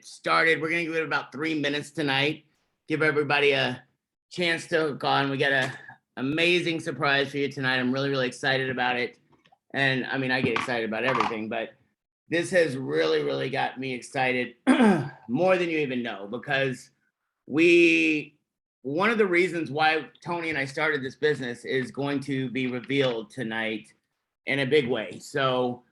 started. We're going to give it about 3 minutes tonight. Give everybody a chance to hook on. We got an amazing surprise for you tonight. I'm really, really excited about it. And I mean, I get excited about everything, but this has really, really got me excited more than you even know, because one of the reasons why Tony and I started this business is going to be revealed tonight in a big way. So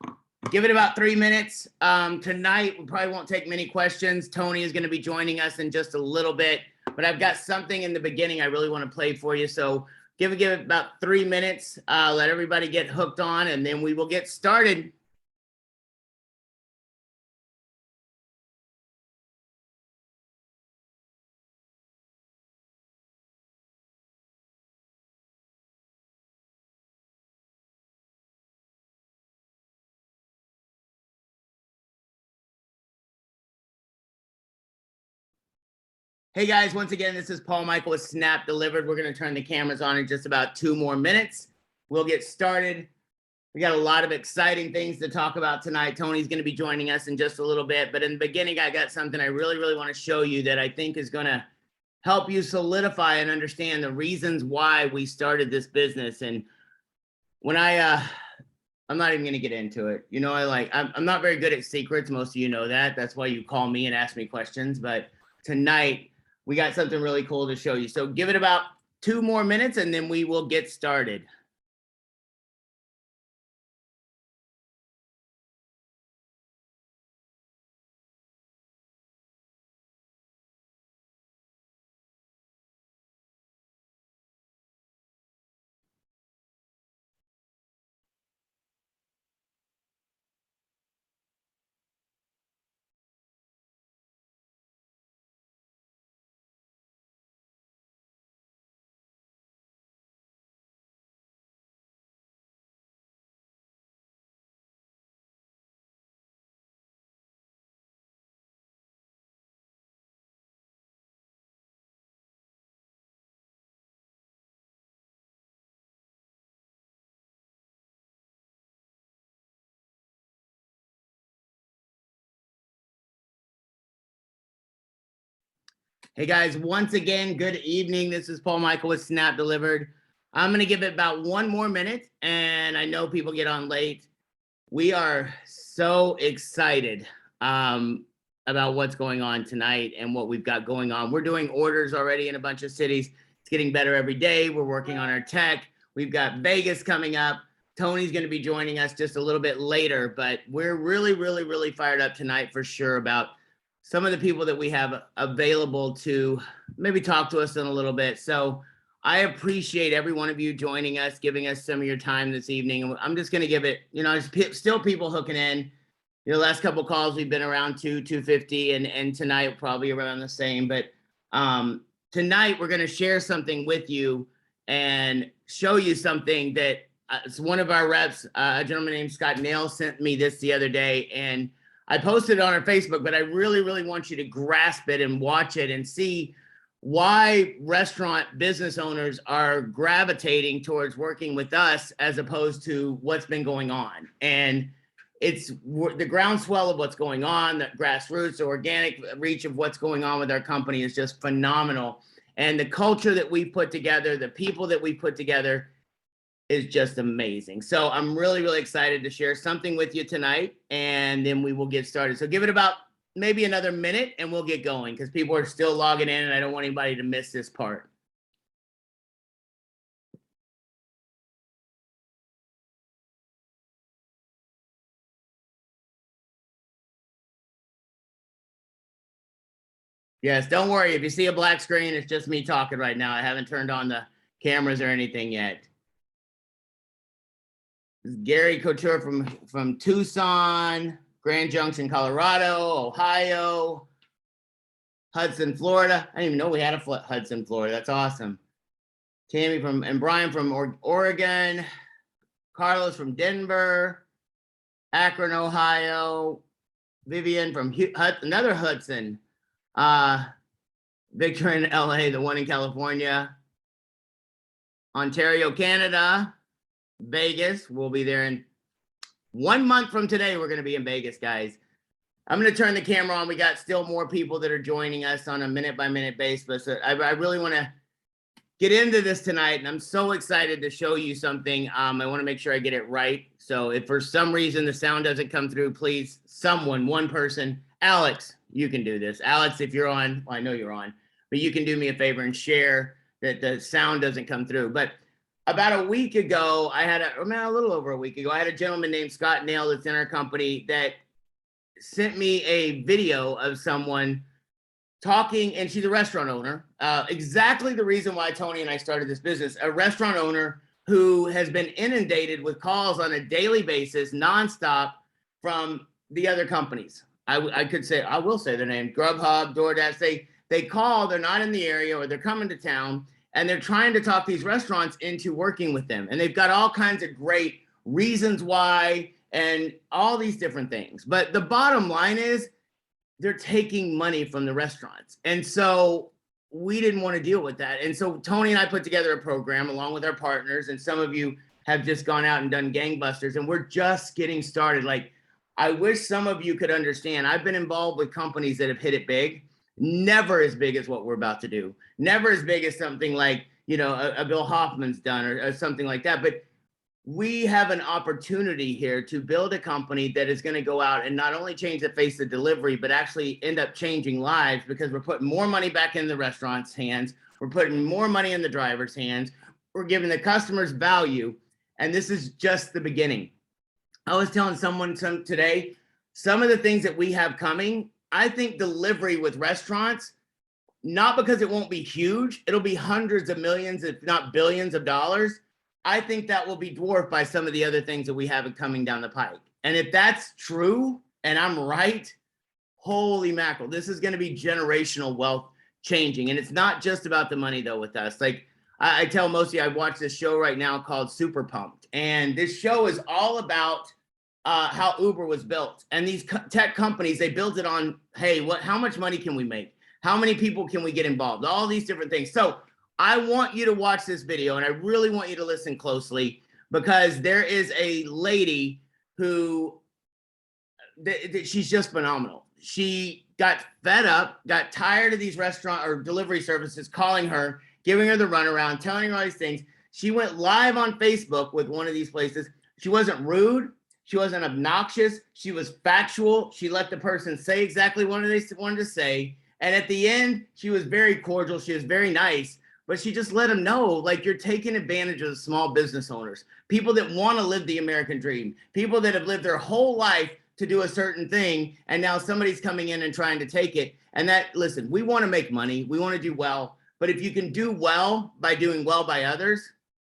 give it about 3 minutes. Tonight, we probably won't take many questions. Tony is going to be joining us in just a little bit, but I've got something in the beginning I really want to play for you. So give it about 3 minutes. Let everybody get hooked on, and then we will get started. Hey guys, once again, this is Paul Michael with Snap Delivered. We're going to turn the cameras on in just about 2 more minutes. We'll get started. We got a lot of exciting things to talk about tonight. Tony's going to be joining us in just a little bit. But in the beginning, I got something I really, really want to show you that I think is going to help you solidify and understand the reasons why we started this business. And when I'm not even going to get into it. You know, I'm not very good at secrets. Most of you know that. That's why you call me and ask me questions. But tonight, we got something really cool to show you. So give it about 2 more minutes and then we will get started. Hey guys, once again, good evening. This is Paul Michael with Snap Delivered. I'm going to give it about 1 more minute, and I know people get on late. We are so excited about what's going on tonight and what we've got going on. We're doing orders already in a bunch of cities. It's getting better every day. We're working on our tech. We've got Vegas coming up. Tony's going to be joining us just a little bit later, but we're really, really, really fired up tonight for sure about some of the people that we have available to maybe talk to us in a little bit. So I appreciate every one of you joining us, giving us some of your time this evening. I'm just going to give it, you know, there's still people hooking in. You know, last couple of calls, we've been around 250, and tonight probably around the same. But tonight we're going to share something with you and show you something that it's one of our reps, a gentleman named Scott Nail, sent me this the other day, and I posted it on our Facebook, but I really, really want you to grasp it and watch it and see why restaurant business owners are gravitating towards working with us as opposed to what's been going on. And it's the groundswell of what's going on, the grassroots, the organic reach of what's going on with our company is just phenomenal. And the culture that we put together, the people that we put together, is just amazing. So I'm really, really excited to share something with you tonight, and then we will get started. So give it about maybe another minute and we'll get going because people are still logging in and I don't want anybody to miss this part. Yes, don't worry. If you see a black screen, it's just me talking right now. I haven't turned on the cameras or anything yet. This is Gary Couture from Tucson, Grand Junction, Colorado, Ohio, Hudson, Florida. I didn't even know we had a Hudson, Florida. That's awesome. Tammy and Brian from Oregon, Carlos from Denver, Akron, Ohio, Vivian from another Hudson, Victor in LA, the one in California, Ontario, Canada, Vegas. We'll be there in 1 month from today. We're going to be in Vegas, guys. I'm going to turn the camera on. We got still more people that are joining us on a minute-by-minute basis. I really want to get into this tonight, and I'm so excited to show you something. I want to make sure I get it right. So if for some reason the sound doesn't come through, please, one person, Alex, you can do this. Alex, if you're on, well, I know you're on, but you can do me a favor and share that the sound doesn't come through. But about a week ago, a little over a week ago, I had a gentleman named Scott Nail that's in our company that sent me a video of someone talking, and she's a restaurant owner. Exactly the reason why Tony and I started this business, a restaurant owner who has been inundated with calls on a daily basis, nonstop, from the other companies. I will say their name, Grubhub, DoorDash. They call, they're not in the area or they're coming to town, and they're trying to talk these restaurants into working with them. And they've got all kinds of great reasons why and all these different things. But the bottom line is they're taking money from the restaurants. And so we didn't want to deal with that. And so Tony and I put together a program along with our partners, and some of you have just gone out and done gangbusters, and we're just getting started. Like, I wish some of you could understand. I've been involved with companies that have hit it big, never as big as what we're about to do, never as big as something like, a Bill Hoffman's done or something like that. But we have an opportunity here to build a company that is going to go out and not only change the face of delivery, but actually end up changing lives, because we're putting more money back in the restaurant's hands. We're putting more money in the driver's hands. We're giving the customers value. And this is just the beginning. I was telling someone today, some of the things that we have coming, I think delivery with restaurants, not because it won't be huge, it'll be hundreds of millions, if not billions of dollars. I think that will be dwarfed by some of the other things that we have coming down the pike. And if that's true, and I'm right, holy mackerel, this is going to be generational wealth changing. And it's not just about the money, though, with us. Like I tell most of you, I watch this show right now called Super Pumped. And this show is all about how Uber was built. And these tech companies, they built it on, hey, how much money can we make? How many people can we get involved? All these different things. So I want you to watch this video, and I really want you to listen closely, because there is a lady who, she's just phenomenal. She got fed up, got tired of these restaurant or delivery services calling her, giving her the runaround, telling her all these things. She went live on Facebook with one of these places. She wasn't rude. She wasn't obnoxious. She was factual. She let the person say exactly what they wanted to say. And at the end, she was very cordial. She was very nice. But she just let them know, like, you're taking advantage of the small business owners, people that want to live the American dream, people that have lived their whole life to do a certain thing. And now somebody's coming in and trying to take it. And listen, we want to make money. We want to do well. But if you can do well by doing well by others,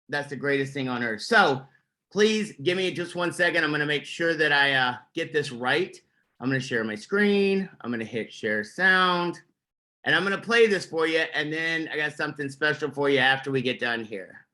that's the greatest thing on earth. So please give me just 1 second. I'm going to make sure that I get this right. I'm going to share my screen. I'm going to hit share sound. And I'm going to play this for you, and then I got something special for you after we get done here.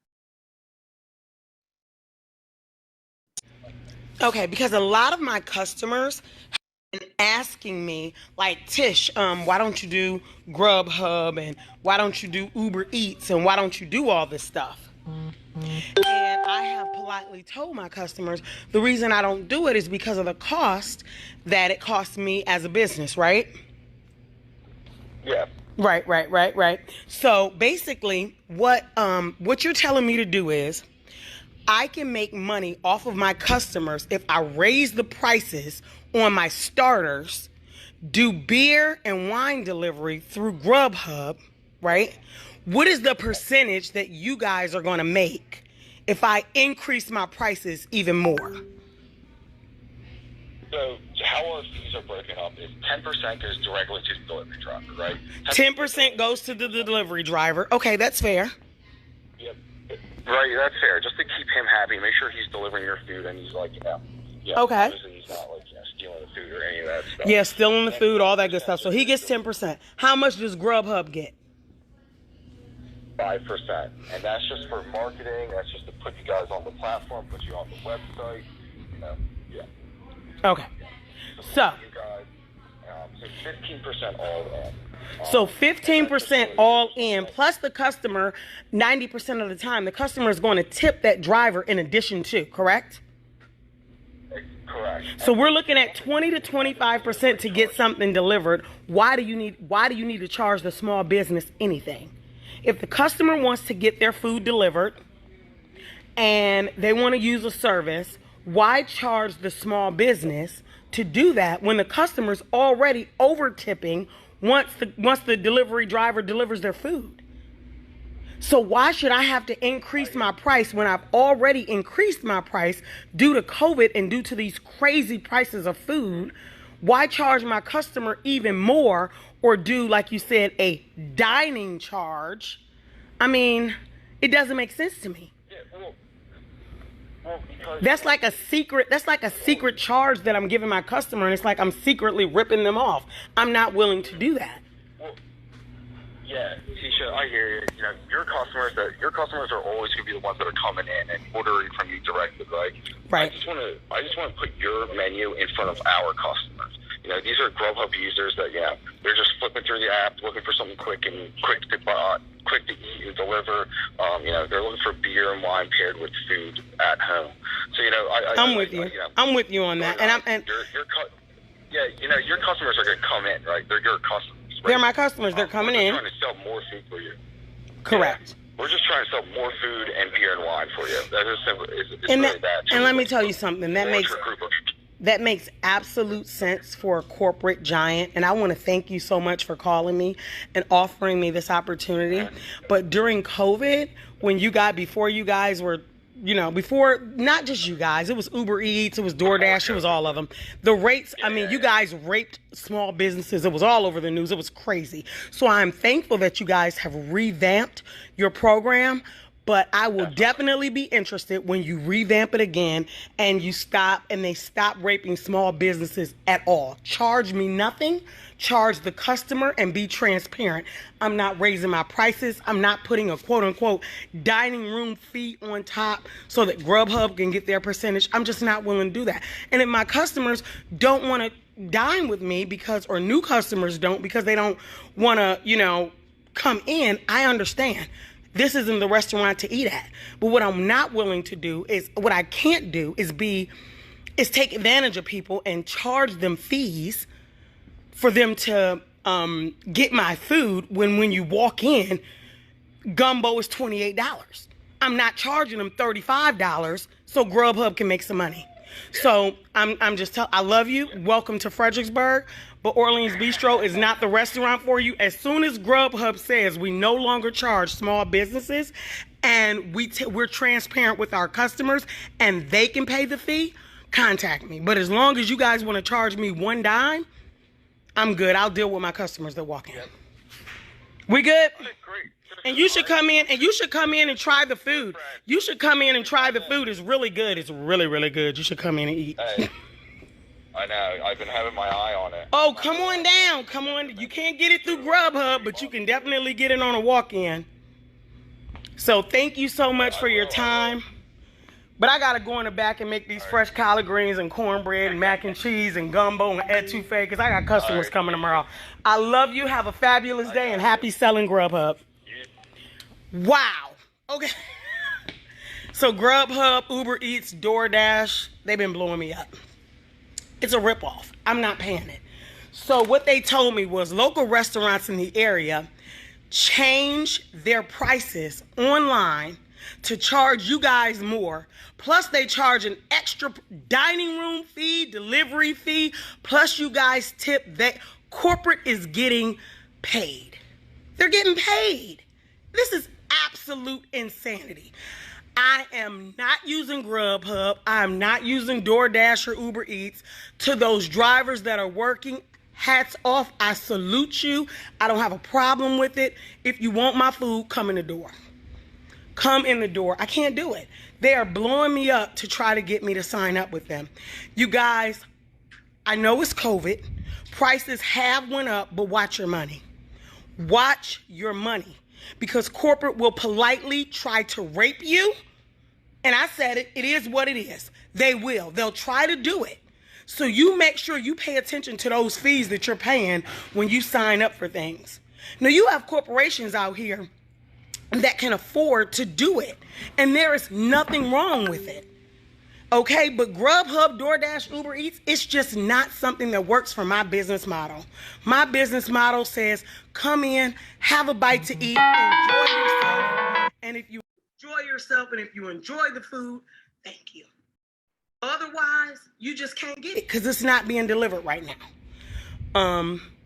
Okay, because a lot of my customers have been asking me, like, Tish, why don't you do Grubhub, and why don't you do Uber Eats, and why don't you do all this stuff? And I have politely told my customers the reason I don't do it is because of the cost that it costs me as a business, right? Yeah. Right. So basically, what you're telling me to do is, I can make money off of my customers if I raise the prices on my starters, do beer and wine delivery through Grubhub, right? What is the percentage that you guys are going to make if I increase my prices even more? So how our fees are broken up is 10% goes directly to the delivery driver, right? 10% goes to the delivery driver. Okay, that's fair. Yep. Right, that's fair. Just to keep him happy, make sure he's delivering your food and he's like, okay. He's not like, stealing the food or any of that stuff. Yeah, stealing the food, all that good stuff. So he gets 10%. How much does Grubhub get? 5%. And that's just for marketing. That's just to put you guys on the platform, put you on the website. Yeah. Okay. So 15% all in. So 15% all in, plus the customer, 90% of the time, the customer is going to tip that driver in addition to, correct? Correct. So we're looking at 20 to 25% to get something delivered. Why do you need to charge the small business anything? If the customer wants to get their food delivered and they want to use a service, why charge the small business to do that when the customer's already over tipping once the delivery driver delivers their food? So why should I have to increase my price when I've already increased my price due to COVID and due to these crazy prices of food? Why charge my customer even more or do, like you said, a dining charge? I mean, it doesn't make sense to me. Yeah, well, because That's like a secret charge that I'm giving my customer, and it's like I'm secretly ripping them off. I'm not willing to do that. well, yeah, Tisha, I hear you. You know, your customers are always going to be the ones that are coming in and ordering from you directly, right? Right. I just want to put your menu in front of our customers. You know, these are Grubhub users that, they're just flipping through the app, looking for something quick to eat and deliver. They're looking for beer and wine paired with food at home. So, I'm with you. I'm with you on that. Your customers are going to come in, right? They're your customers. Right? They're my customers. They're coming in. We're trying to sell more food for you. Correct. Yeah. We're just trying to sell more food and beer and wine for you. That is simple. It's really that. And let me tell you something. That makes absolute sense for a corporate giant. And I want to thank you so much for calling me and offering me this opportunity. But during COVID, before you guys were, before, not just you guys, it was Uber Eats, it was DoorDash, it was all of them. The rates, you guys raped small businesses. It was all over the news. It was crazy. So I'm thankful that you guys have revamped your program. But I will definitely be interested when you revamp it again and they stop raping small businesses at all. Charge me nothing. Charge the customer and be transparent. I'm not raising my prices. I'm not putting a quote unquote dining room fee on top so that Grubhub can get their percentage. I'm just not willing to do that. And if my customers don't want to dine with me or new customers don't because they don't want to, come in, I understand. This isn't the restaurant to eat at. But what I'm not willing to do what I can't do is take advantage of people and charge them fees for them to get my food when you walk in, gumbo is $28. I'm not charging them $35 so Grubhub can make some money. So I love you. Welcome to Fredericksburg. But Orleans Bistro is not the restaurant for you. As soon as Grubhub says we no longer charge small businesses and we're transparent with our customers and they can pay the fee, contact me. But as long as you guys want to charge me one dime, I'm good. I'll deal with my customers that walk in. Yep. We good? Okay, great. And you should come in and try the food. You should come in and try the food. It's really good. It's really, really good. You should come in and eat. Hey, I know. I've been having my eye on it. Oh, come on down. Come on. You can't get it through Grubhub, but you can definitely get it on a walk-in. So thank you so much for your time. But I got to go in the back and make these fresh collard greens and cornbread and mac and cheese and gumbo and etouffee because I got customers coming tomorrow. I love you. Have a fabulous day and happy selling Grubhub. Wow. Okay. So Grubhub, Uber Eats, DoorDash, they've been blowing me up. It's a ripoff. I'm not paying it. So what they told me was local restaurants in the area change their prices online to charge you guys more. Plus they charge an extra dining room fee, delivery fee, plus you guys tip. That corporate is getting paid. They're getting paid. This is absolute insanity. I am not using Grubhub. I'm not using DoorDash or Uber Eats. To those drivers that are working, hats off. I salute you. I don't have a problem with it. If you want my food, come in the door. Come in the door. I can't do it. They are blowing me up to try to get me to sign up with them. You guys, I know it's COVID. Prices have went up, but watch your money. Watch your money. Because corporate will politely try to rape you. And I said it, it is what it is. They will. They'll try to do it. So you make sure you pay attention to those fees that you're paying when you sign up for things. Now, you have corporations out here that can afford to do it. And there is nothing wrong with it. Okay, but Grubhub, DoorDash, Uber Eats, it's just not something that works for my business model. My business model says, come in, have a bite to eat, enjoy yourself. And if you enjoy yourself and if you enjoy the food, thank you. Otherwise, you just can't get it because it's not being delivered right now.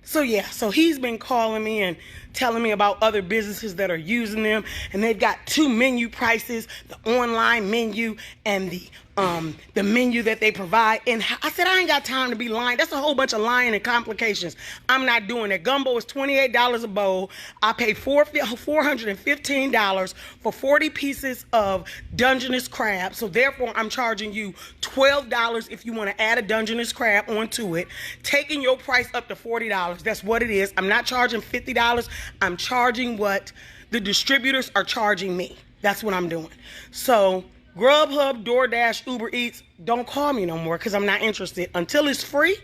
So he's been calling me and telling me about other businesses that are using them, and they've got 2 menu prices, the online menu and the menu that they provide. And I said, I ain't got time to be lying. That's a whole bunch of lying and complications. I'm not doing it. Gumbo is $28 a bowl. I pay $415 for 40 pieces of Dungeness crab. So therefore, I'm charging you $12 if you want to add a Dungeness crab onto it, taking your price up to $40. That's what it is. I'm not charging $50. I'm charging what the distributors are charging me. That's what I'm doing. So Grubhub, DoorDash, Uber Eats, don't call me no more because I'm not interested. Until it's free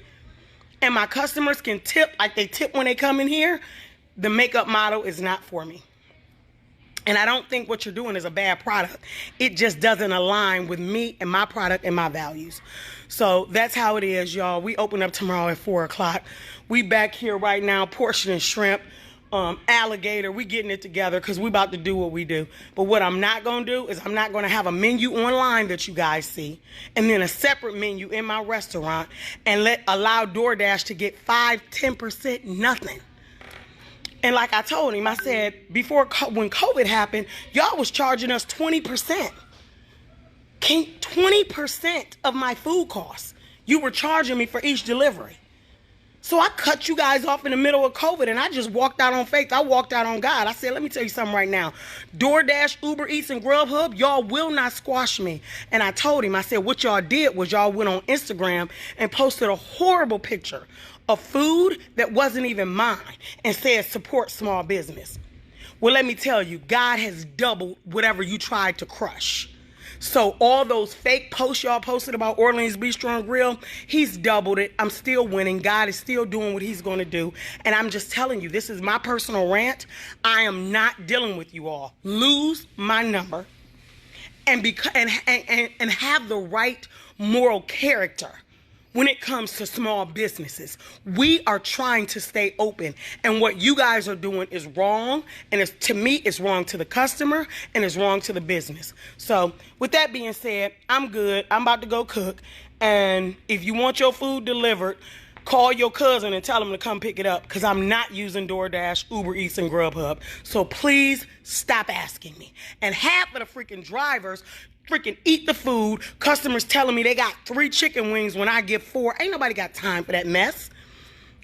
and my customers can tip like they tip when they come in here, the makeup model is not for me. And I don't think what you're doing is a bad product. It just doesn't align with me and my product and my values. So that's how it is, y'all. We open up tomorrow at 4 o'clock. We back here right now, portioning shrimp, alligator. We getting it together because we about to do what we do. But what I'm not going to do is I'm not going to have a menu online that you guys see and then a separate menu in my restaurant and allow DoorDash to get 5-10% nothing. And like I told him, I said, when COVID happened, y'all was charging us 20%. 20% of my food costs. You were charging me for each delivery. So I cut you guys off in the middle of COVID and I just walked out on faith. I walked out on God. I said, let me tell you something right now. DoorDash, Uber Eats, and Grubhub, y'all will not squash me. And I told him, I said, what y'all did was y'all went on Instagram and posted a horrible picture of food that wasn't even mine and said support small business. Well, let me tell you, God has doubled whatever you tried to crush. So all those fake posts y'all posted about Orleans Bistro and Grill, he's doubled it. I'm still winning. God is still doing what he's going to do. And I'm just telling you, this is my personal rant. I am not dealing with you all. Lose my number and have the right moral character. When it comes to small businesses, we are trying to stay open. And what you guys are doing is wrong. And to me, it's wrong to the customer and it's wrong to the business. So with that being said, I'm good. I'm about to go cook. And if you want your food delivered, call your cousin and tell him to come pick it up because I'm not using DoorDash, Uber Eats, and Grubhub. So please stop asking me. And half of the freaking drivers freaking eat the food. Customers telling me they got 3 chicken wings when I give 4. Ain't nobody got time for that mess.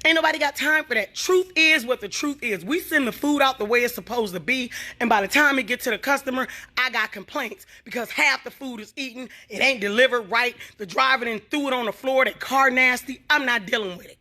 Ain't nobody got time for that. Truth is what the truth is. We send the food out the way it's supposed to be, and by the time it gets to the customer, I got complaints because half the food is eaten, it ain't delivered right, the driver then threw it on the floor, that car nasty. I'm not dealing with it.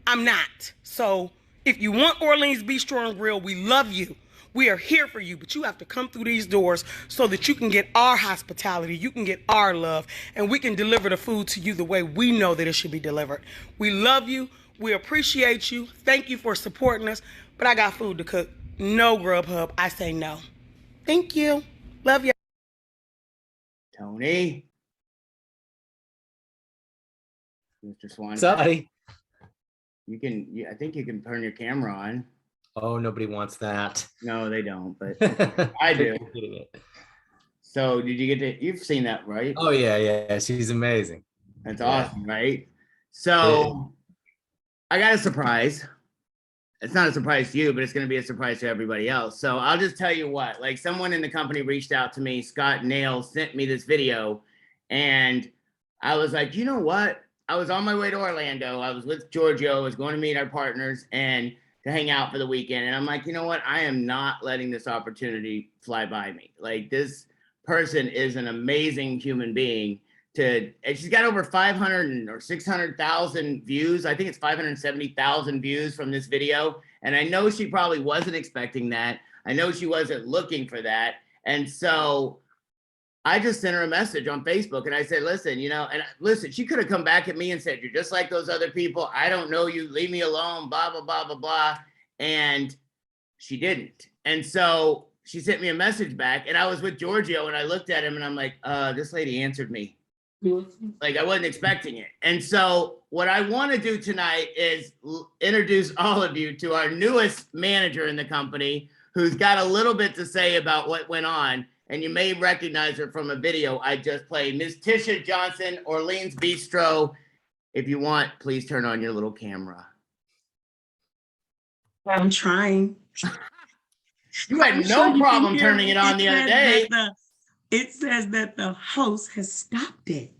I'm not. So if you want Orleans Bistro and Grill, we love you. We are here for you, but you have to come through these doors so that you can get our hospitality, you can get our love, and we can deliver the food to you the way we know that it should be delivered. We love you. We appreciate you. Thank you for supporting us, but I got food to cook. No Grubhub. I say no. Thank you. Love you. Tony. Mr. Swan. What's up, buddy? I think you can turn your camera on. Oh, nobody wants that. No, they don't, but I do. So did you you've seen that, right? Oh, yeah. She's amazing. That's awesome, right? So I got a surprise. It's not a surprise to you, but it's going to be a surprise to everybody else. So I'll just tell you what, like someone in the company reached out to me, Scott Nail sent me this video, and I was like, you know what? I was on my way to Orlando. I was with Giorgio. I was going to meet our partners and to hang out for the weekend. And I'm like, you know what? I am not letting this opportunity fly by me. Like, this person is an amazing human being and she's got over 500 or 600,000 views. I think it's 570,000 views from this video. And I know she probably wasn't expecting that. I know she wasn't looking for that. And so I just sent her a message on Facebook and I said, listen, she could have come back at me and said, you're just like those other people. I don't know you. Leave me alone, blah, blah, blah, blah, blah. And she didn't. And so she sent me a message back and I was with Giorgio and I looked at him and I'm like, this lady answered me. Like I wasn't expecting it. And so what I want to do tonight is introduce all of you to our newest manager in the company, who's got a little bit to say about what went on. And you may recognize her from a video I just played. Ms. Tisha Johnson, Orleans Bistro. If you want, please turn on your little camera. I'm trying. You had no problem turning it on the other day. It says that the host has stopped it.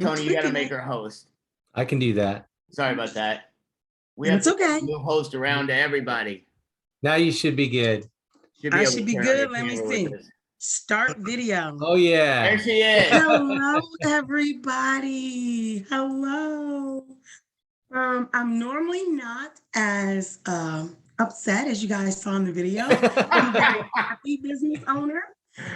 Tony, you got to make her host. I can do that. Sorry about that. We have to move host around to everybody. Now you should be good. I should be good. Let me see. Start video. Oh, yeah. There she is. Hello, everybody. Hello. I'm normally not as upset as you guys saw in the video. I'm a very happy business owner.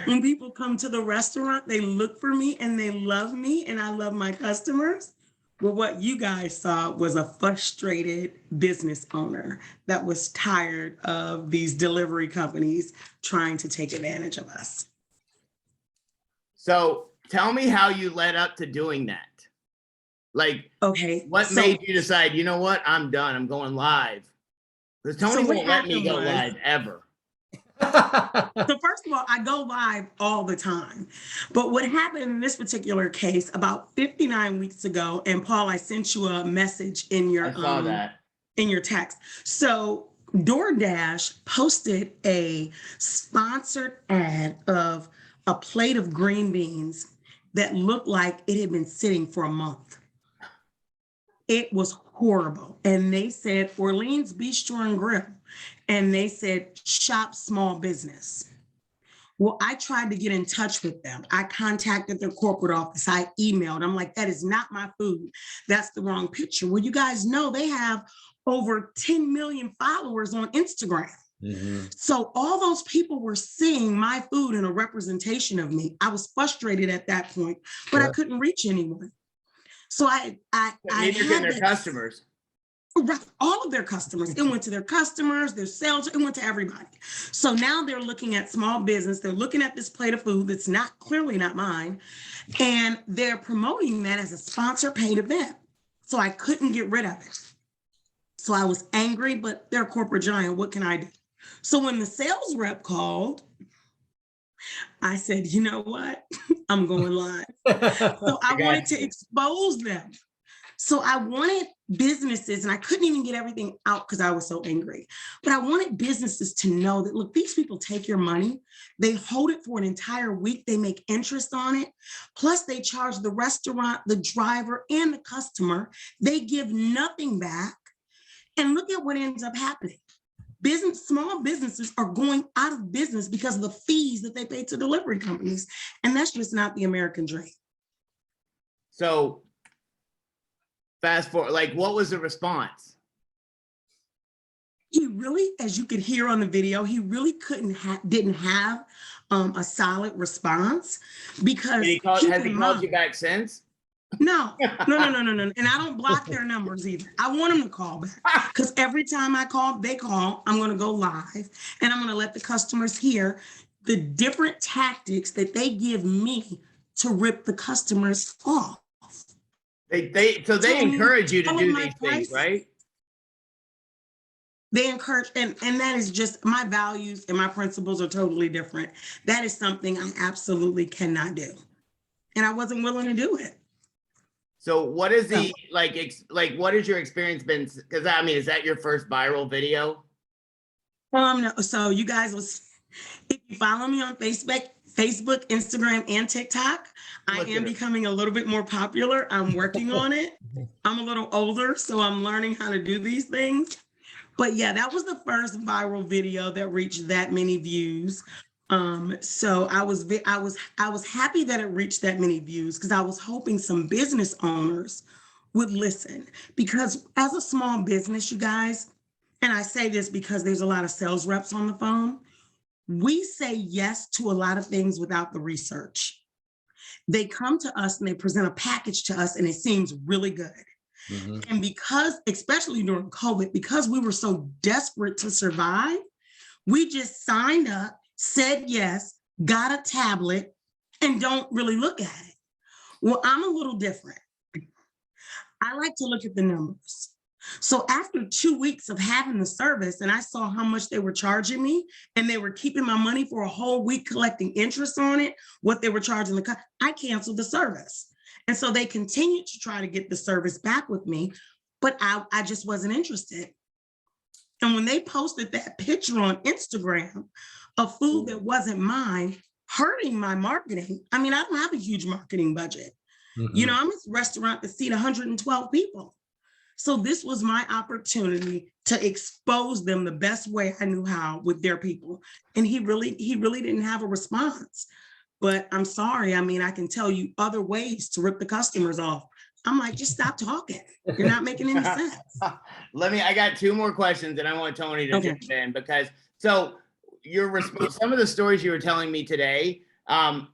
When people come to the restaurant, they look for me and they love me, and I love my customers. But what you guys saw was a frustrated business owner that was tired of these delivery companies trying to take advantage of us. So tell me how you led up to doing that. Like, okay, what made you decide, you know what, I'm done, I'm going live? Because Tony won't let me go live ever. So first of all, I go live all the time. But what happened in this particular case about 59 weeks ago, and Paul, I sent you a message in your in your text. So DoorDash posted a sponsored ad of a plate of green beans that looked like it had been sitting for a month. It was horrible. And they said Orleans Bistro and Grill. And they said, shop small business. Well, I tried to get in touch with them. I contacted their corporate office. I emailed. I'm like, that is not my food. That's the wrong picture. Well, you guys know they have over 10 million followers on Instagram. Mm-hmm. So all those people were seeing my food in a representation of me. I was frustrated at that point, but I couldn't reach anyone. So I had their customers. Right, all of their customers. It went to their customers, their sales, it went to everybody. So now they're looking at small business. They're looking at this plate of food that's clearly not mine. And they're promoting that as a sponsor paid event. So I couldn't get rid of it. So I was angry, but they're a corporate giant. What can I do? So when the sales rep called, I said, you know what? I'm going live. So I wanted to expose them. So I wanted businesses, and I couldn't even get everything out because I was so angry, but I wanted businesses to know that, look, these people take your money, they hold it for an entire week, they make interest on it, plus they charge the restaurant, the driver, and the customer. They give nothing back. And look at what ends up happening. Small businesses are going out of business because of the fees that they pay to delivery companies. And that's just not the American dream. So fast forward, like, what was the response? He really, as you could hear on the video, he really didn't have a solid response because has he called you back since? No. And I don't block their numbers either. I want them to call back because every time they call, I'm going to go live and I'm going to let the customers hear the different tactics that they give me to rip the customers off. They encourage you to do these things, right? They encourage, and that is just, my values and my principles are totally different. That is something I absolutely cannot do. And I wasn't willing to do it. So what is what has your experience been? Because I mean, is that your first viral video? No. So you guys if you follow me on Facebook, Instagram, and TikTok, I am becoming a little bit more popular. I'm working on it. I'm a little older, so I'm learning how to do these things. But yeah, that was the first viral video that reached that many views. So I was happy that it reached that many views because I was hoping some business owners would listen. Because as a small business, you guys, and I say this because there's a lot of sales reps on the phone, we say yes to a lot of things without the research. They come to us and they present a package to us and it seems really good. Mm-hmm. And because, especially during COVID, because we were so desperate to survive, we just signed up, said yes, got a tablet, and don't really look at it. Well, I'm a little different. I like to look at the numbers. So after 2 weeks of having the service and I saw how much they were charging me and they were keeping my money for a whole week collecting interest on it, what they were charging I canceled the service. And so they continued to try to get the service back with me, but I just wasn't interested. And when they posted that picture on Instagram of food that wasn't mine, hurting my marketing. I mean, I don't have a huge marketing budget. You know, I'm a restaurant that seat 112 people. So this was my opportunity to expose them the best way I knew how with their people. And he really didn't have a response. But I'm sorry. I mean, I can tell you other ways to rip the customers off. I'm like, just stop talking. You're not making any sense. I got two more questions and I want Tony to jump in because so some of the stories you were telling me today,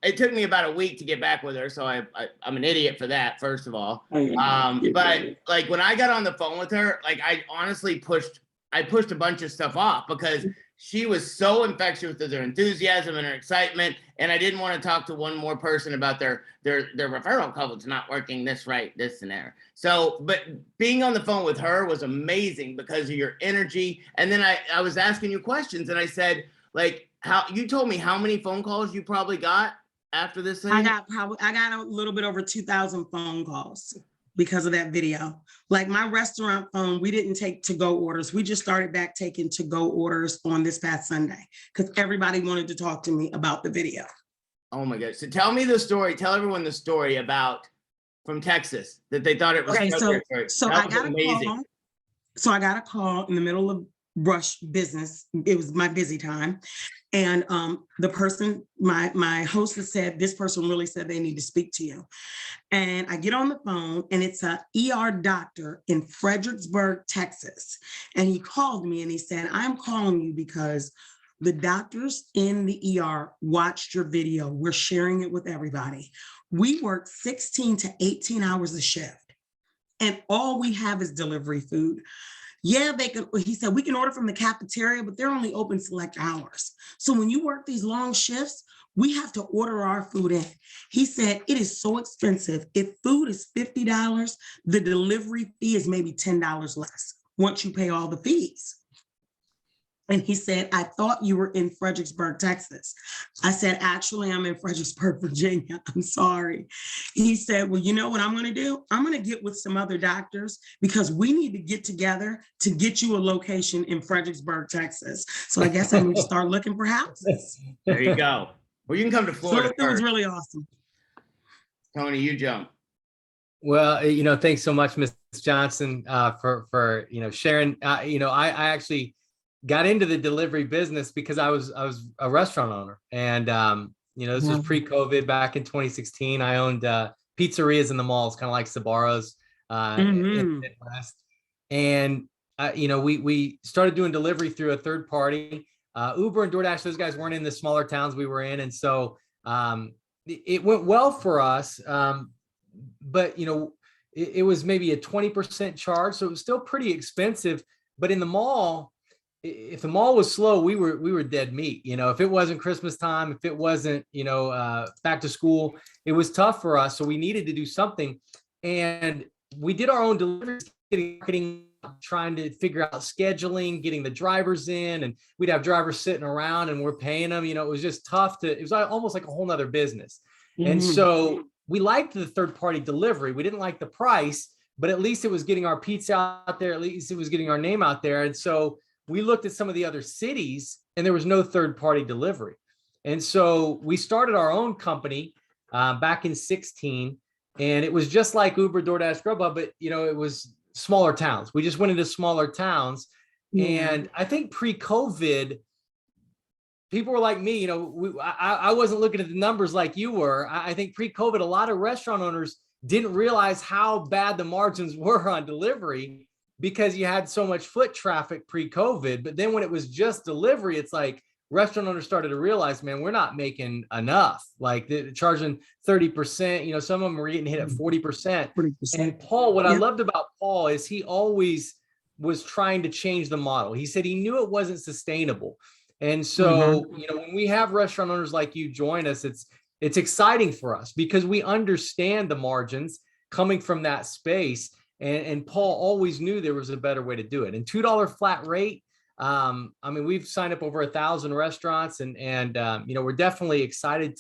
it took me about a week to get back with her. So I'm an idiot for that, first of all. But like when I got on the phone with her, like I honestly pushed a bunch of stuff off because she was so infectious with her enthusiasm and her excitement. And I didn't want to talk to one more person about their referral codes not working this and there. So, but being on the phone with her was amazing because of your energy. And then I was asking you questions and I said, like, how you told me how many phone calls you probably got after this thing? I got a little bit over 2,000 phone calls because of that video. Like my restaurant phone, we didn't take to-go orders. We just started back taking to-go orders on this past Sunday because everybody wanted to talk to me about the video. Oh my God. So tell me the story. Tell everyone the story about from Texas that they thought it was. Okay, so I got amazing. a call. So I got a call in the middle of rush business. It was my busy time. And the person, my hostess said, this person really said they need to speak to you. And I get on the phone and it's a ER doctor in Fredericksburg, Texas. And he called me and he said, I'm calling you because the doctors in the ER watched your video. We're sharing it with everybody. We work 16 to 18 hours a shift and all we have is delivery food. Yeah, he said, we can order from the cafeteria, but they're only open select hours. So when you work these long shifts, we have to order our food in. He said, it is so expensive. If food is $50, the delivery fee is maybe $10 less once you pay all the fees. And he said, I thought you were in Fredericksburg, Texas. I said, actually, I'm in Fredericksburg, Virginia. I'm sorry. He said, well, you know what I'm going to do? I'm going to get with some other doctors because we need to get together to get you a location in Fredericksburg, Texas. So I guess I need to start looking for houses. There you go. Well, you can come to Florida. So it was really awesome. Tony, you jump. Well, thanks so much, Ms. Johnson, for sharing. I actually got into the delivery business because I was a restaurant owner, and this was pre-COVID back in 2016. I owned pizzerias in the malls, kind of like Sbarro's in the Midwest, and we started doing delivery through a third party. Uber and DoorDash; those guys weren't in the smaller towns we were in, and so it went well for us. But it was maybe a 20% charge, so it was still pretty expensive. But in the mall, if the mall was slow, we were dead meat. If it wasn't Christmas time, if it wasn't, back to school, it was tough for us. So we needed to do something. And we did our own delivery marketing, trying to figure out scheduling, getting the drivers in, and we'd have drivers sitting around and we're paying them. It was just tough it was almost like a whole nother business. And so we liked the third party delivery. We didn't like the price, but at least it was getting our pizza out there. At least it was getting our name out there. And so we looked at some of the other cities and there was no third party delivery. And so we started our own company back in 16, and it was just like Uber, DoorDash, Grubhub, but it was smaller towns. We just went into smaller towns. And I think pre-COVID, people were like me, I wasn't looking at the numbers like you were. I think pre-COVID, a lot of restaurant owners didn't realize how bad the margins were on delivery, because you had so much foot traffic pre-COVID. But then when it was just delivery, it's like restaurant owners started to realize, man, we're not making enough. Like they're charging 30%, some of them were getting hit at 40%. And Paul, what I loved about Paul is he always was trying to change the model. He said he knew it wasn't sustainable. And so, when we have restaurant owners like you join us, it's it's exciting for us because we understand the margins coming from that space. And Paul always knew there was a better way to do it. And $2 flat rate. I mean, we've signed up over 1,000 restaurants, and you know, we're definitely excited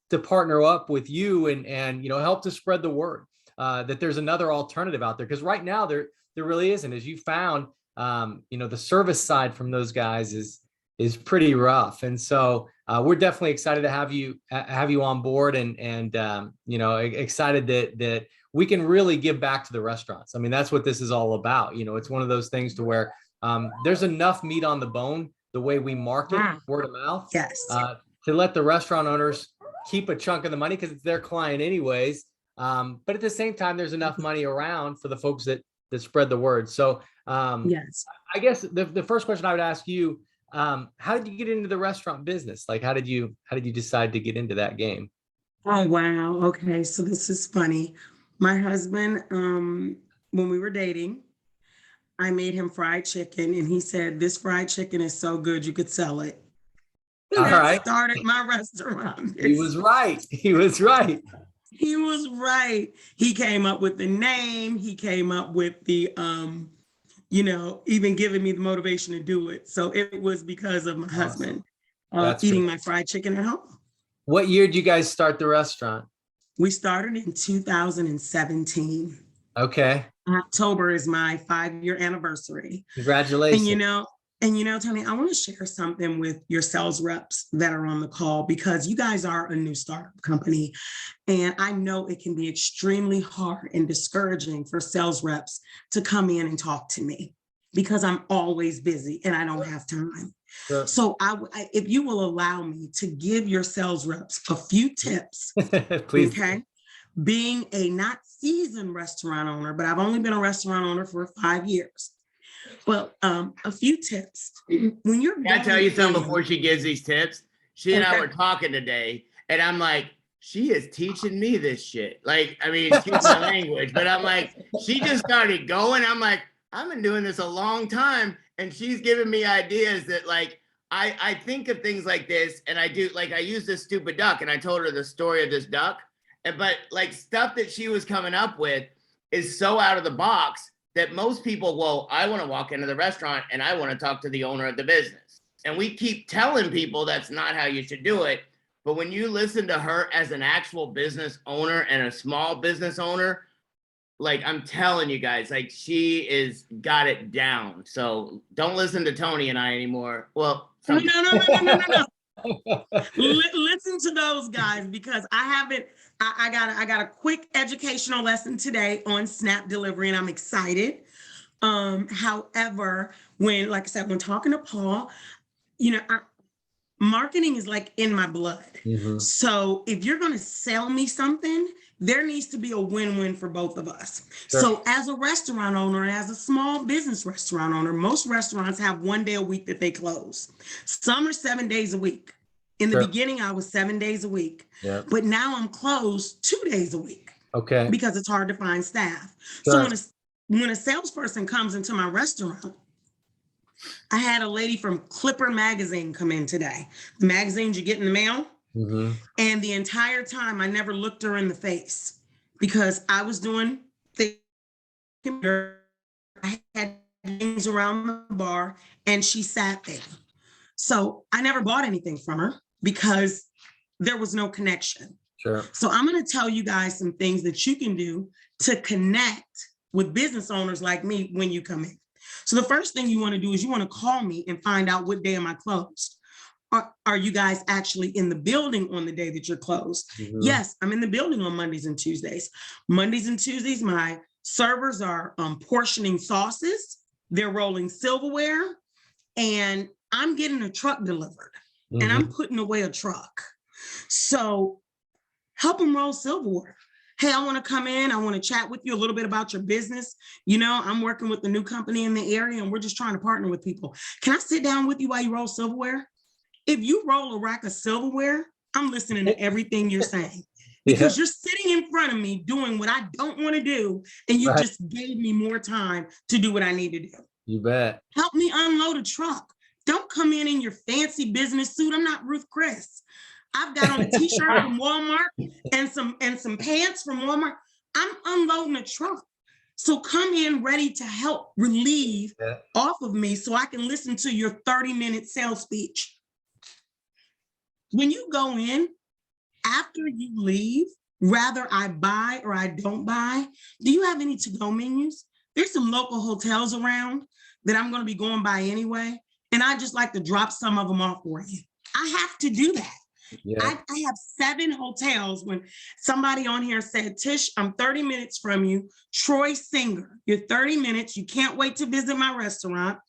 to partner up with you and you know, help to spread the word that there's another alternative out there. Because right now there really isn't. As you found, you know, the service side from those guys is pretty rough. And so we're definitely excited to have you on board, and you know, excited that we can really give back to the restaurants. I mean, that's what this is all about. You know, it's one of those things to where there's enough meat on the bone, the way we market word of mouth, Yes. to let the restaurant owners keep a chunk of the money because it's their client anyways. But at the same time, there's enough money around for the folks that spread the word. So Yes. I guess the first question I would ask you, how did you get into the restaurant business? Like, how did you decide to get into that game? Oh, wow. Okay. So this is funny. My husband, when we were dating, I made him fried chicken, and he said, "This fried chicken is so good, you could sell it." All And that right. started my restaurant. He was right. He was right. He was right. He came up with the name. He came up with the, you know, even giving me the motivation to do it. So it was because of my husband That's eating great. my fried chicken at home. What year did you guys start the restaurant? We started in 2017. Okay. October is my 5-year anniversary. Congratulations. And you know, Tony, I want to share something with your sales reps that are on the call, because you guys are a new startup company. And I know it can be extremely hard and discouraging for sales reps to come in and talk to me, because I'm always busy and I don't have time. Sure. So if you will allow me to give your sales reps a few tips, Please. okay? Being a not seasoned restaurant owner, but I've only been a restaurant owner for 5 years. Well, a few tips. When you're Can I tell you something going before she gives these tips? She and I Okay. were talking today, and I'm like, she is teaching me this shit. Like, I mean, excuse my language, but I'm like, she just started going. I'm like, I've been doing this a long time, and she's giving me ideas that, like, I think of things like this, and I do, like, I use this stupid duck, and I told her the story of this duck, but like stuff that she was coming up with is so out of the box that most people, well, I want to walk into the restaurant and I want to talk to the owner of the business. And we keep telling people that's not how you should do it. But when you listen to her as an actual business owner and a small business owner, like, I'm telling you guys, like, she is got it down. So don't listen to Tony and I anymore. Well, No, some, no. Listen to those guys, because I haven't. I got a quick educational lesson today on Snap Delivery, and I'm excited. However, like I said, when talking to Paul, you know, marketing is like in my blood. Mhm. So if you're going to sell me something, there needs to be a win-win for both of us. Sure. So as a restaurant owner, and as a small business restaurant owner, most restaurants have 1 day a week that they close. Some are 7 days a week. In the Sure. beginning, I was 7 days a week, Yeah. but now I'm closed 2 days a week Okay. because it's hard to find staff. Sure. So when a salesperson comes into my restaurant, I had a lady from Clipper magazine come in today. The magazines you get in the mail. Mhm. And the entire time, I never looked her in the face because I was doing things. I had things around the bar, and she sat there. So I never bought anything from her because there was no connection. Sure. So I'm going to tell you guys some things that you can do to connect with business owners like me when you come in. So the first thing you want to do is you want to call me and find out what day am I closed. Are you guys actually in the building on the day that you're closed? Mhm. Yes, I'm in the building on Mondays and Tuesdays. Mondays and Tuesdays, my servers are portioning sauces. They're rolling silverware, and I'm getting a truck delivered, and Mhm. I'm putting away a truck. So help them roll silverware. Hey, I want to come in. I want to chat with you a little bit about your business. You know, I'm working with a new company in the area, and we're just trying to partner with people. Can I sit down with you while you roll silverware? If you roll a rack of silverware, I'm listening to everything you're saying, because you're sitting in front of me doing what I don't want to do, and you Right. just gave me more time to do what I need to do. You bet. Help me unload a truck. Don't come in your fancy business suit. I'm not Ruth Chris. I've got on a t-shirt from Walmart and some pants from Walmart. I'm unloading a truck. So come in ready to help relieve off of me so I can listen to your 30-minute sales speech. When you go in, after you leave, whether I buy or I don't buy, do you have any to-go menus? There's some local hotels around that I'm going to be going by anyway. And I just like to drop some of them off for you. I have to do that. Yeah. I have 7 hotels. When somebody on here said, Tish, I'm 30 minutes from you. Troy Singer, you're 30 minutes. You can't wait to visit my restaurant.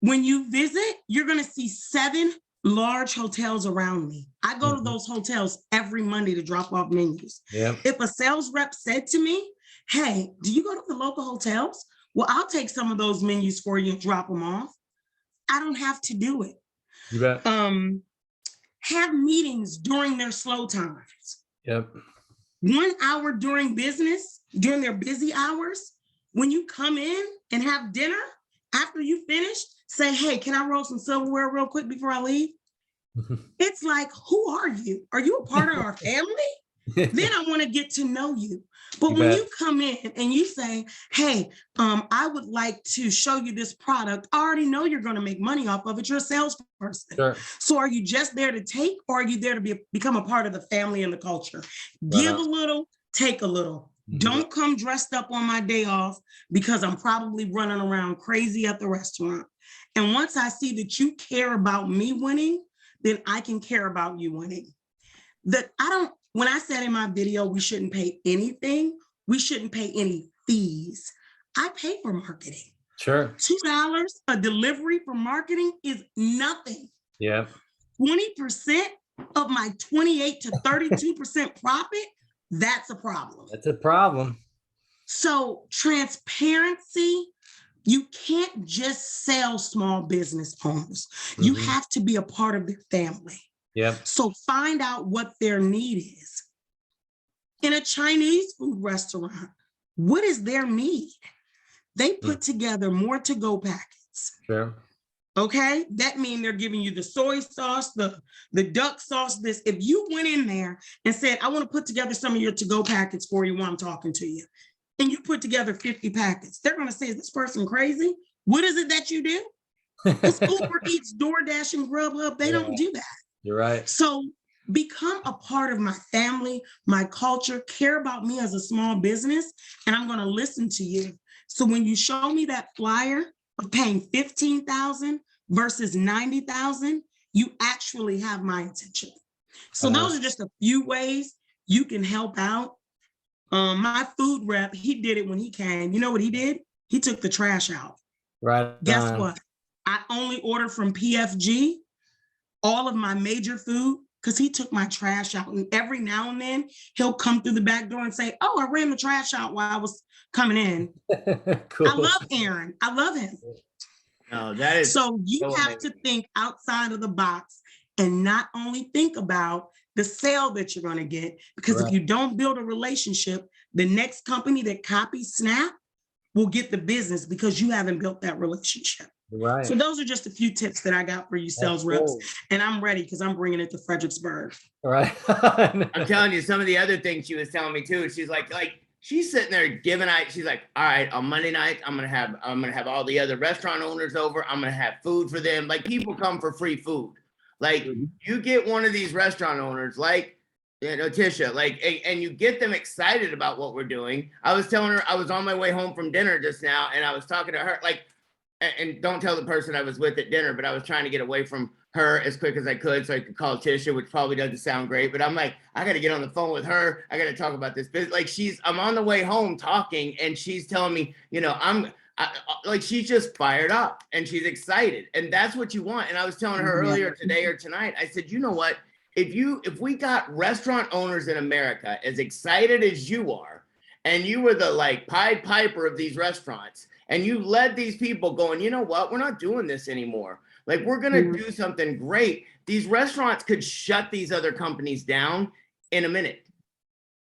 When you visit, you're going to see 7 large hotels around me. I go to those hotels every Monday to drop off menus. Yeah. If a sales rep said to me, hey, do you go to the local hotels? Well, I'll take some of those menus for you and drop them off. I don't have to do it. You bet. Have meetings during their slow times. Yep. 1 hour during business, during their busy hours. When you come in and have dinner, after you finish, say, hey, can I roll some silverware real quick before I leave? It's like, who are you? Are you a part of our family? Then I want to get to know you. But when you come in and you say, hey, I would like to show you this product, I already know you're going to make money off of it. You're a salesperson. Sure. So are you just there to take, or are you there to become a part of the family and the culture? Give a little, take a little. Don't come dressed up on my day off because I'm probably running around crazy at the restaurant. And once I see that you care about me winning, then I can care about you winning. When I said in my video, we shouldn't pay anything, we shouldn't pay any fees. I pay for marketing. Sure. $2 a delivery for marketing is nothing. Yeah. 20% of my 28 to 32% profit, that's a problem. That's a problem. So transparency, you can't just sell small business owners. You have to be a part of their family. Yep. So find out what their need is. In a Chinese food restaurant, what is their need? They put together more to-go packets. Sure. Okay, that means they're giving you the soy sauce, the duck sauce, this. If you went in there and said, I want to put together some of your to-go packets for you while I'm talking to you, and you put together 50 packets, they're going to say, is this person crazy? What is it that you do? Because Uber Eats, DoorDash, and Grubhub, they don't do that. You're right. So become a part of my family, my culture, care about me as a small business, and I'm going to listen to you. So when you show me that flyer of paying $15,000 versus $90,000, you actually have my attention. So those are just a few ways you can help out. My food rep, he did it when he came. You know what he did? He took the trash out. Right. Guess what? I only order from PFG, all of my major food, because he took my trash out. And every now and then he'll come through the back door and say, oh, I ran the trash out while I was coming in. Cool. I love Aaron. I love him. No, that is So you so have to think outside of the box and not only think about the sale that you're going to get, because if you don't build a relationship, the next company that copies Snap will get the business because you haven't built that relationship. Right. So those are just a few tips that I got for you sales reps, and I'm ready because I'm bringing it to Fredericksburg. All right. I'm telling you, some of the other things she was telling me too. She's like she's sitting there giving out. She's like, all right, on Monday night, I'm gonna have all the other restaurant owners over. I'm gonna have food for them. Like, people come for free food. Like, you get one of these restaurant owners, like, you know, Tisha, like, and you get them excited about what we're doing. I was telling her, I was on my way home from dinner just now, and I was talking to her, like, and don't tell the person I was with at dinner, but I was trying to get away from her as quick as I could so I could call Tisha, which probably doesn't sound great, but I'm like, I got to get on the phone with her. I got to talk about this business. Like, I'm on the way home talking, and she's telling me, you know, like, she's just fired up and she's excited, and that's what you want. And I was telling her earlier today or tonight, I said, you know what, if we got restaurant owners in America as excited as you are, and you were the like Pied Piper of these restaurants, and you led these people going, you know what, we're not doing this anymore. Like, we're going to do something great. These restaurants could shut these other companies down in a minute.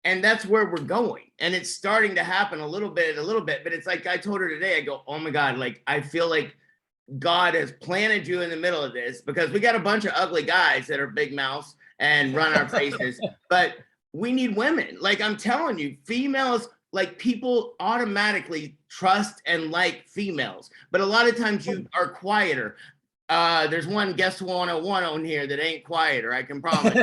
And that's where we're going. And it's starting to happen a little bit, but it's like, I told her today, I go, oh my God, like, I feel like God has planted you in the middle of this, because we got a bunch of ugly guys that are big mouths and run our faces. But we need women. Like I'm telling you, females, like people automatically trust and like females. But a lot of times you are quieter. There's one guest 101 on here that ain't quieter, I can promise.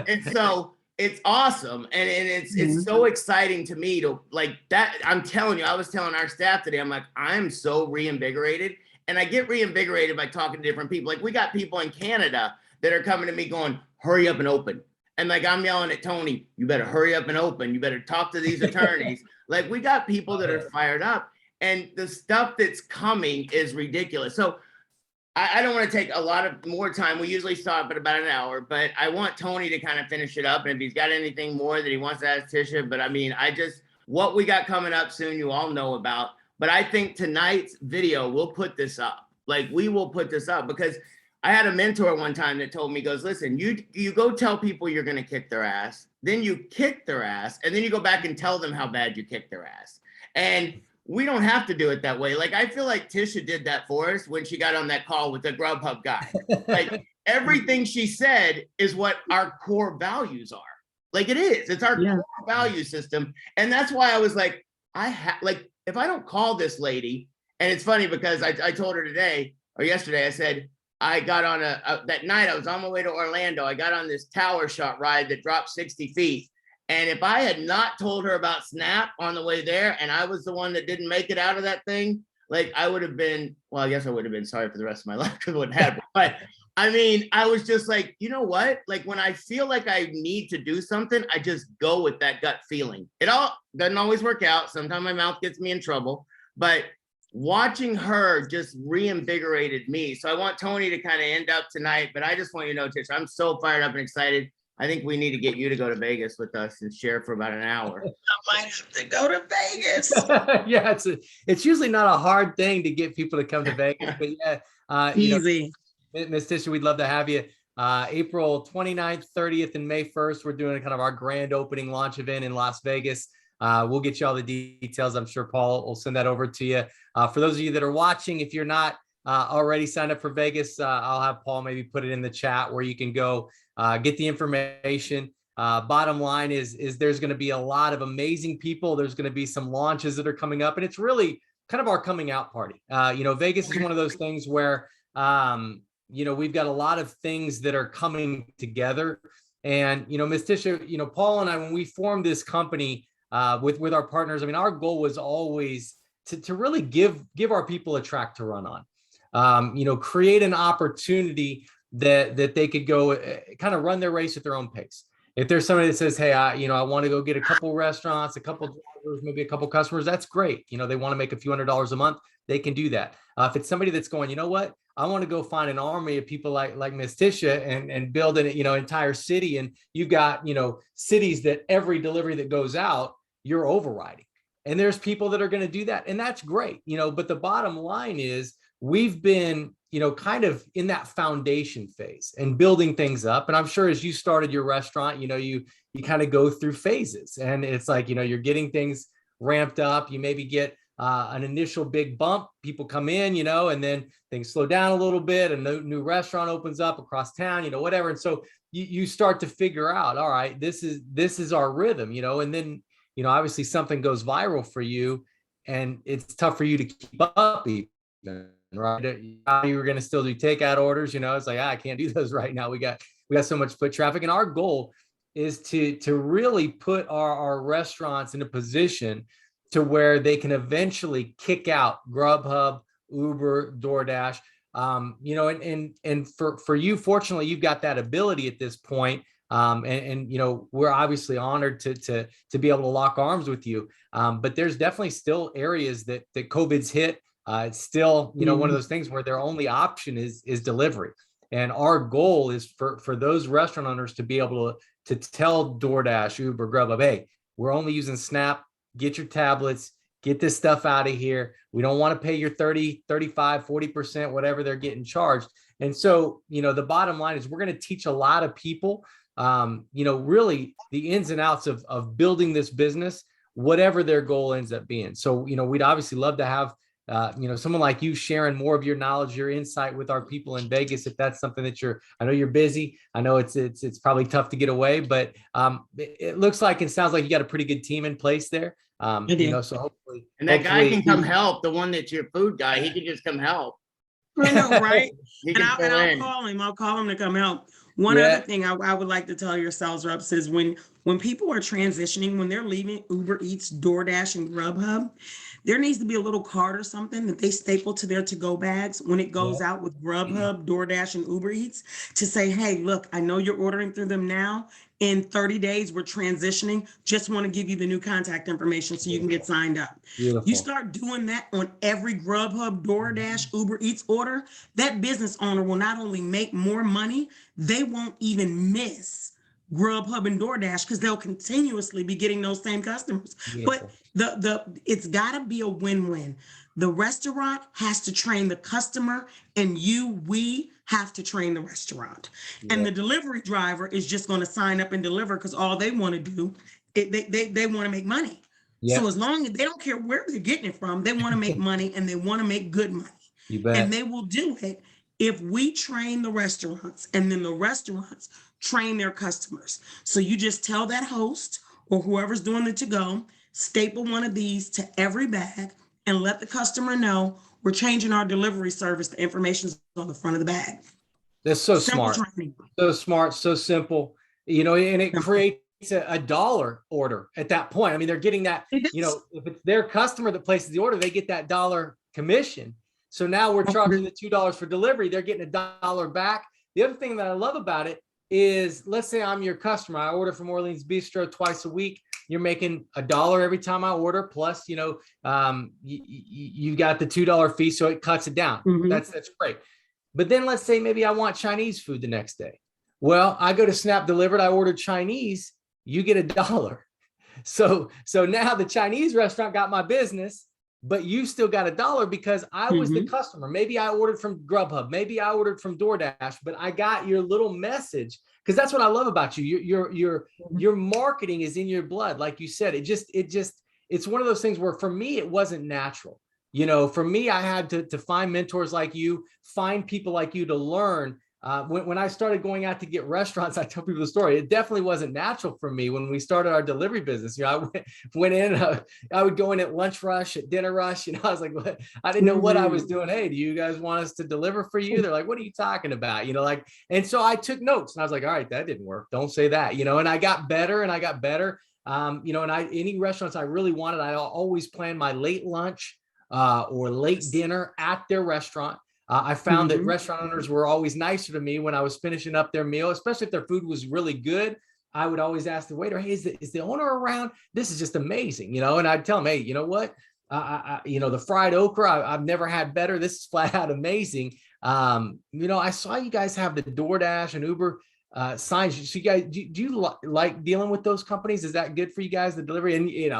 And so it's awesome. And it's so exciting to me to like that. I'm telling you, I was telling our staff today, I'm like, I'm so reinvigorated. And I get reinvigorated by talking to different people. Like we got people in Canada that are coming to me going, hurry up and open. And like I'm yelling at Tony, you better hurry up and open. You better talk to these attorneys. Like we got people that are fired up, and the stuff that's coming is ridiculous. So I don't want to take a lot of more time. We usually stop at about an hour, but I want Tony to kind of finish it up. And if he's got anything more that he wants to ask Tisha, but I mean, what we got coming up soon, you all know about. But I think tonight's video, we'll put this up. Like we will put this up because I had a mentor one time that told me, goes, listen, you go tell people you're going to kick their ass, then you kick their ass, and then you go back and tell them how bad you kicked their ass. And we don't have to do it that way. Like, I feel like Tisha did that for us when she got on that call with the Grubhub guy. Like everything she said is what our core values are. Like it is, it's our core value system. And that's why I was like, if I don't call this lady, and it's funny because I told her today or yesterday, I said, I got on that night, I was on my way to Orlando. I got on this tower shot ride that dropped 60 feet. And if I had not told her about Snap on the way there, and I was the one that didn't make it out of that thing, like I would have been, well, I guess I would have been sorry for the rest of my life because it wouldn't happen. But I mean, I was just like, you know what? Like when I feel like I need to do something, I just go with that gut feeling. It all doesn't always work out. Sometimes my mouth gets me in trouble, but watching her just reinvigorated me. So I want Tony to kind of end up tonight, but I just want you to know, Tisha, I'm so fired up and excited. I think we need to get you to go to Vegas with us and share for about an hour. I might have to go to Vegas. Yeah, it's usually not a hard thing to get people to come to Vegas, but yeah, easy. Ms. Tisha, we'd love to have you. April 29th, 30th, and May 1st, we're doing kind of our grand opening launch event in Las Vegas. We'll get you all the details. I'm sure Paul will send that over to you. For those of you that are watching, if you're not already signed up for Vegas, I'll have Paul maybe put it in the chat where you can go get the information. Bottom line is there's going to be a lot of amazing people. There's going to be some launches that are coming up, and it's really kind of our coming out party. Vegas is one of those things where, we've got a lot of things that are coming together. And, Ms. Tisha, Paul and I, when we formed this company, with our partners, I mean, our goal was always to really give our people a track to run on, create an opportunity that they could go kind of run their race at their own pace. If there's somebody that says, hey, I want to go get a couple restaurants, a couple drivers, maybe a couple customers, that's great. They want to make a few $100s a month, they can do that. If it's somebody that's going, you know what, I want to go find an army of people like Ms. Tisha and build an entire city. And you've got, cities that every delivery that goes out, you're overriding. And there's people that are going to do that. And that's great, but the bottom line is we've been, kind of in that foundation phase and building things up. And I'm sure as you started your restaurant, you kind of go through phases, and it's like, you're getting things ramped up. You maybe get an initial big bump, people come in, and then things slow down a little bit. A new restaurant opens up across town, whatever. And so you start to figure out, all right, this is our rhythm, and then, obviously something goes viral for you and it's tough for you to keep up even, right? You were going to still do takeout orders, it's like, I can't do those right now. We got so much foot traffic. And our goal is to really put our restaurants in a position to where they can eventually kick out Grubhub, Uber, DoorDash, and for you, fortunately, you've got that ability at this point. And we're obviously honored to be able to lock arms with you. But there's definitely still areas that COVID's hit. It's still, one of those things where their only option is delivery. And our goal is for those restaurant owners to be able to tell DoorDash, Uber, Grubhub, hey, we're only using Snap. Get your tablets, get this stuff out of here. We don't want to pay your 30, 35, 40%, whatever they're getting charged. And so, the bottom line is we're going to teach a lot of people, really the ins and outs of building this business, whatever their goal ends up being. So, we'd obviously love to have someone like you sharing more of your knowledge, your insight with our people in Vegas. If that's something that I know you're busy. I know it's probably tough to get away, but it looks like and sounds like you got a pretty good team in place there. So hopefully, and that guy can come help. The one that's your food guy, he can just come help. I know, right? He And can fill I'll in. call him. I'll call him to come help. One other thing I would like to tell your sales reps is when people are transitioning, when they're leaving Uber Eats, DoorDash, and Grubhub, there needs to be a little card or something that they staple to their to-go bags when it goes out with Grubhub, DoorDash, and Uber Eats to say, hey, look, I know you're ordering through them now. In 30 days, we're transitioning. Just want to give you the new contact information so you can get signed up. Beautiful. You start doing that on every Grubhub, DoorDash, Uber Eats order, that business owner will not only make more money, they won't even miss Grubhub and DoorDash because they'll continuously be getting those same customers. Beautiful. But it's got to be a win-win. The restaurant has to train the customer, and we have to train the restaurant. And the delivery driver is just going to sign up and deliver because all they want to do, they want to make money. So as long as they don't care where they're getting it from, they want to make money and they want to make good money. You bet. And they will do it if we train the restaurants and then the restaurants train their customers. So you just tell that host or whoever's doing the to-go, staple one of these to every bag and let the customer know we're changing our delivery service. The information's on the front of the bag. That's so Simple smart. training. So smart, so simple, and it creates a dollar order at that point. I mean, they're getting that, if it's their customer that places the order, they get that dollar commission. So now we're charging the $2 for delivery. They're getting $1 back. The other thing that I love about it is, let's say I'm your customer. I order from Orleans Bistro twice a week. You're making $1 every time I order. Plus, you got the $2 fee, so it cuts it down. That's great. But then let's say maybe I want Chinese food the next day. Well, I go to Snap Delivered. I order Chinese. You get $1. So now the Chinese restaurant got my business, but you still got $1 because I was the customer. Maybe I ordered from Grubhub. Maybe I ordered from DoorDash, but I got your little message. Because that's what I love about you. Your marketing is in your blood. Like you said, it's one of those things where for me, it wasn't natural. For me, I had to find mentors like you, find people like you to learn. When I started going out to get restaurants, I tell people the story. It definitely wasn't natural for me when we started our delivery business. I went in, I would go in at lunch rush, at dinner rush. I was like, what? I didn't know what I was doing. Hey, do you guys want us to deliver for you? They're like, what are you talking about? And so I took notes and I was like, all right, that didn't work. Don't say that, and I got better and I got better. Any restaurants I really wanted, I always plan my late lunch or late dinner at their restaurant. I found that restaurant owners were always nicer to me when I was finishing up their meal, especially if their food was really good. I would always ask the waiter, hey, is the owner around? This is just amazing, and I'd tell them, hey, you know what? The fried okra, I've never had better. This is flat out amazing. I saw you guys have the DoorDash and Uber signs. So you guys, do you like dealing with those companies? Is that good for you guys, the delivery? And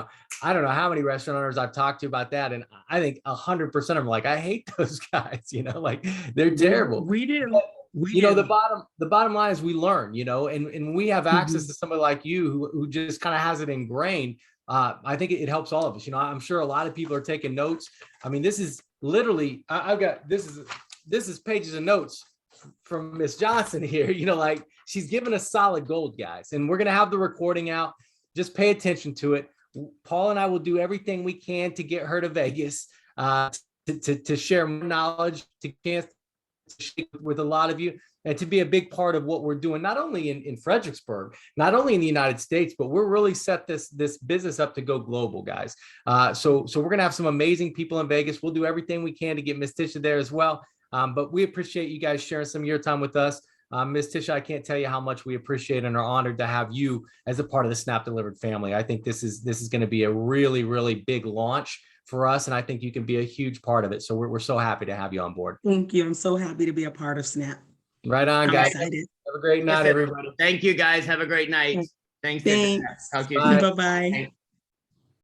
I don't know how many restaurant owners I've talked to about that, and I think 100% of them are like, I hate those guys. Like they're terrible. We do. The bottom line is we learn. And we have access to somebody like you who just kind of has it ingrained. I think it helps all of us. I'm sure a lot of people are taking notes. I mean, this is literally I've got this is pages of notes from Miss Johnson here. She's giving us solid gold, guys, and we're going to have the recording out. Just pay attention to it. Paul and I will do everything we can to get her to Vegas, to share more knowledge, to chance to share with a lot of you, and to be a big part of what we're doing, not only in Fredericksburg, not only in the United States, but we're really set this business up to go global, guys. So we're going to have some amazing people in Vegas. We'll do everything we can to get Miss Tisha there as well. But we appreciate you guys sharing some of your time with us. Ms. Tisha, I can't tell you how much we appreciate and are honored to have you as a part of the Snap Delivered family. I think this is going to be a really, really big launch for us, and I think you can be a huge part of it. So we're so happy to have you on board. Thank you. I'm so happy to be a part of Snap. Right on, guys. Excited. Have a great night, everybody. Thank you, guys. Have a great night. Thanks. Thanks. Talk to you Bye. soon. Bye-bye.